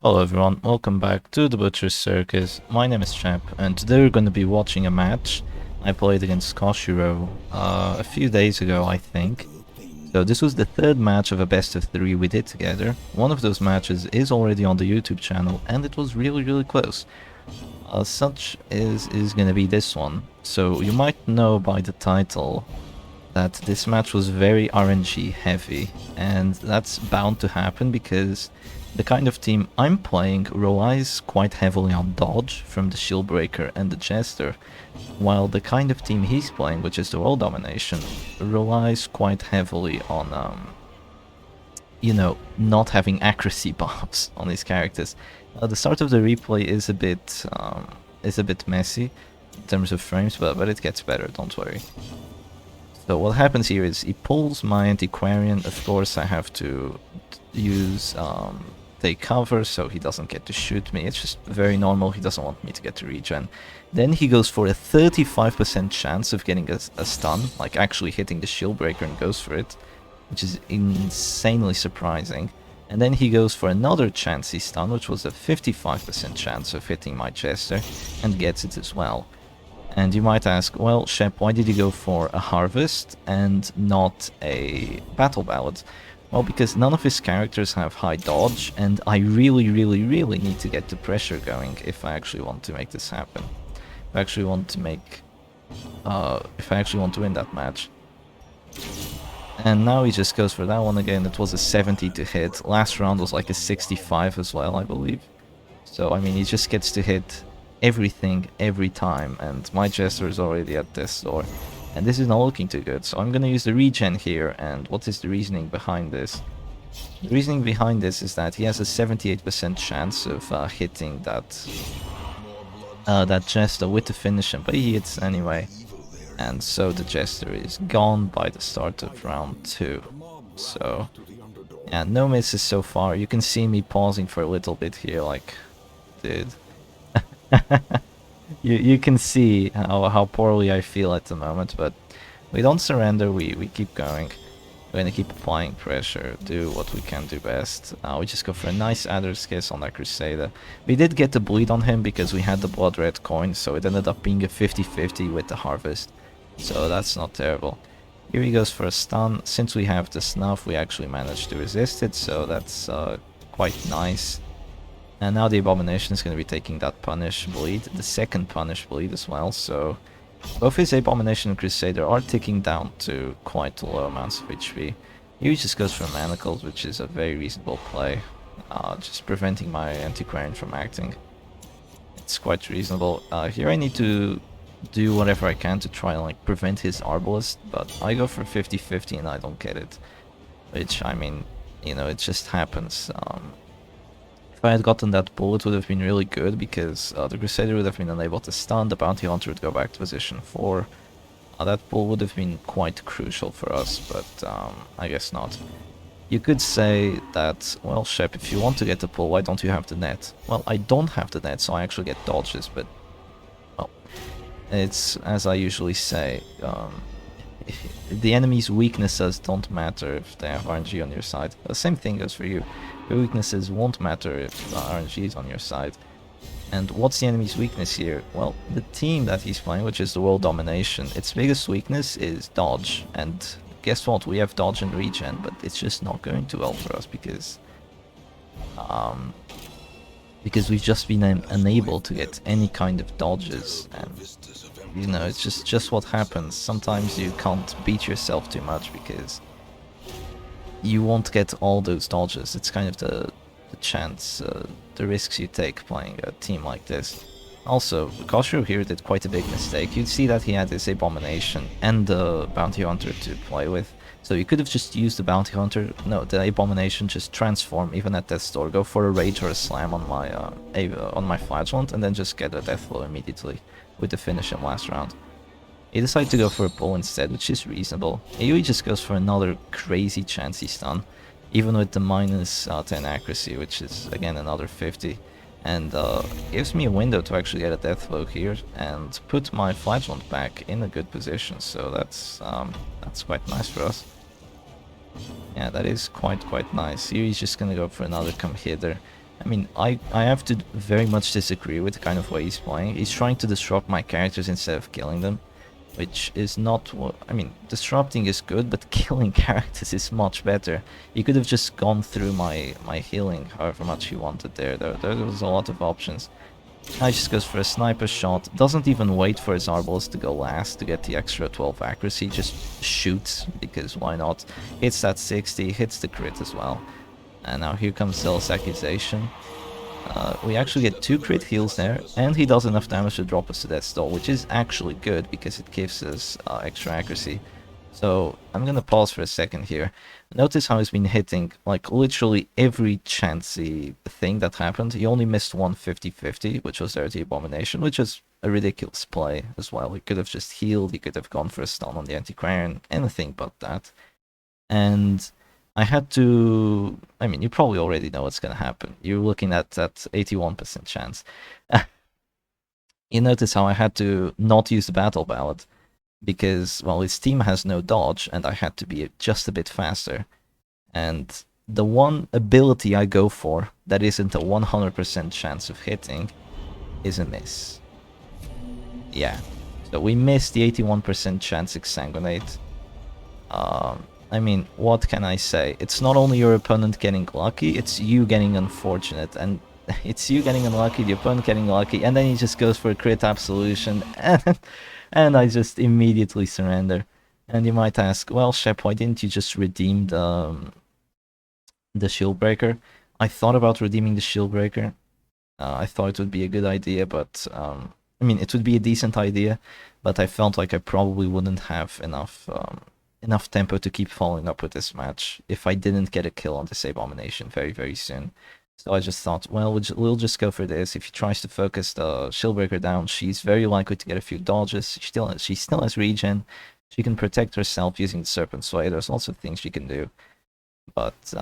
Hello everyone, welcome back to the Butcher's Circus. My name is Chap, and today we're going to be watching a match I played against Koshiro a few days ago, I think. So this was the third match of a best of three we did together. One of those matches is already on the YouTube channel, and it was really close. Such is going to be this one. So you might know by the title that this match was very RNG heavy, and that's bound to happen because the kind of team I'm playing relies quite heavily on dodge from the shield breaker and the jester, while the kind of team he's playing, which is the world domination, relies quite heavily on not having accuracy buffs on his characters. The start of the replay is a bit messy in terms of frames, but it gets better, don't worry. So what happens here is he pulls my antiquarian. Of course I have to use take cover so he doesn't get to shoot me. It's just very normal, he doesn't want me to get to regen. Then he goes for a 35% chance of getting a stun, like actually hitting the shield breaker, and goes for it, which is insanely surprising. And then he goes for another chancy stun, which was a 55% chance of hitting my jester, and gets it as well. And you might ask, well, Shep, why did you go for a harvest and not a battle ballad? Well, because none of his characters have high dodge, and I really need to get the pressure going if I actually want to make this happen. If I actually want to win that match. And now he just goes for that one again. It was a 70 to hit. Last round was like a 65 as well, I believe. So, I mean, he just gets to hit everything every time, and my jester is already at death's door, and this is not looking too good. So I'm gonna use the regen here. And what is the reasoning behind this? The reasoning behind this is that he has a 78% chance of hitting that jester with the finisher, but he hits anyway, and so the jester is gone by the start of round 2. So yeah, no misses so far. You can see me pausing for a little bit here, like, dude. You can see how poorly I feel at the moment, but we don't surrender, we keep going. We're gonna keep applying pressure, do what we can do best. We just go for a nice Adder's Kiss on that Crusader. We did get the bleed on him because we had the blood red coin, so it ended up being a 50-50 with the harvest. So that's not terrible. Here he goes for a stun. Since we have the snuff, we actually managed to resist it, so that's quite nice. And now the Abomination is going to be taking that punish bleed, the second punish bleed as well, so both his Abomination and Crusader are ticking down to quite low amounts of HP. Here he just goes for Manacles, which is a very reasonable play, just preventing my Antiquarian from acting. It's quite reasonable. Here I need to do whatever I can to try and like prevent his Arbalest, but I go for 50-50 and I don't get it. Which, I mean, you know, it just happens. If I had gotten that pull, it would have been really good, because the Crusader would have been unable to stun, the Bounty Hunter would go back to position 4. That pull would have been quite crucial for us, but I guess not. You could say that, well, Shep, if you want to get the pull, why don't you have the net? Well, I don't have the net, so I actually get dodges, but, well, it's, as I usually say, the enemy's weaknesses don't matter if they have RNG on your side. The same thing goes for you. Your weaknesses won't matter if RNG is on your side. And what's the enemy's weakness here? Well, the team that he's playing, which is the world domination, its biggest weakness is dodge. And guess what? We have dodge and regen, but it's just not going too well for us because we've just been unable to get any kind of dodges. And you know, it's just what happens. Sometimes you can't beat yourself too much because you won't get all those dodges. It's kind of the chance, the risks you take playing a team like this. Also, Koshiro here did quite a big mistake. You'd see that he had this Abomination and the Bounty Hunter to play with. So you could have just used the Bounty Hunter. No, the Abomination just transform even at death's door, go for a Rage or a Slam on my Flagellant, and then just get a death blow immediately with the finish in last round. He decided to go for a pull instead, which is reasonable. He just goes for another crazy chancy stun, even with the minus 10 accuracy, which is again another 50. And gives me a window to actually get a death blow here and put my Flagellant back in a good position, so that's quite nice for us. Yeah, that is quite nice. Here he's just gonna go for another come hither. I mean, I have to very much disagree with the kind of way he's playing. He's trying to disrupt my characters instead of killing them, which is not what... I mean, disrupting is good, but killing characters is much better. He could have just gone through my healing however much he wanted there. There was a lot of options. Now he just goes for a sniper shot, doesn't even wait for his eyeballs to go last to get the extra 12 accuracy, just shoots, because why not? Hits that 60, hits the crit as well. And now here comes Cell's accusation. We actually get 2 crit heals there, and he does enough damage to drop us to death stall, which is actually good because it gives us extra accuracy. So I'm gonna pause for a second here. Notice how he's been hitting like literally every chancy thing that happened. He only missed one 50-50, which was there the Abomination, which is a ridiculous play as well. He could have just healed, he could have gone for a stun on the Antiquarian, anything but that. And I had to... I mean, you probably already know what's gonna happen. You're looking at that 81% chance. You notice how I had to not use the Battle Ballad, because, well, his team has no dodge, and I had to be just a bit faster. And the one ability I go for that isn't a 100% chance of hitting is a miss. Yeah. So we missed the 81% chance Exsanguinate. I mean, what can I say? It's not only your opponent getting lucky, it's you getting unfortunate, and it's you getting unlucky, the opponent getting lucky, and then he just goes for a crit absolution, and I just immediately surrender. And you might ask, well, Shep, why didn't you just redeem the shield breaker? I thought about redeeming the shield breaker. I thought it would be a good idea, but I mean, it would be a decent idea, but I felt like I probably wouldn't have enough tempo to keep following up with this match if I didn't get a kill on this Abomination very soon. So I just thought, well, we'll just go for this. If he tries to focus the Shieldbreaker down, she's very likely to get a few dodges. She still has regen. She can protect herself using the Serpent Sway. There's lots of things she can do. But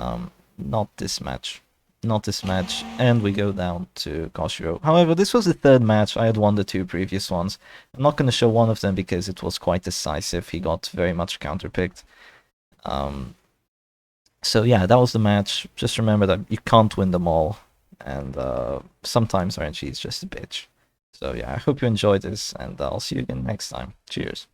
not this match. Not this match. And we go down to Koshiro. However, this was the 3rd match. I had won the 2 previous ones. I'm not going to show one of them because it was quite decisive. He got very much counterpicked. So yeah, that was the match. Just remember that you can't win them all, and sometimes RNG is just a bitch. So yeah, I hope you enjoyed this, and I'll see you again next time. Cheers.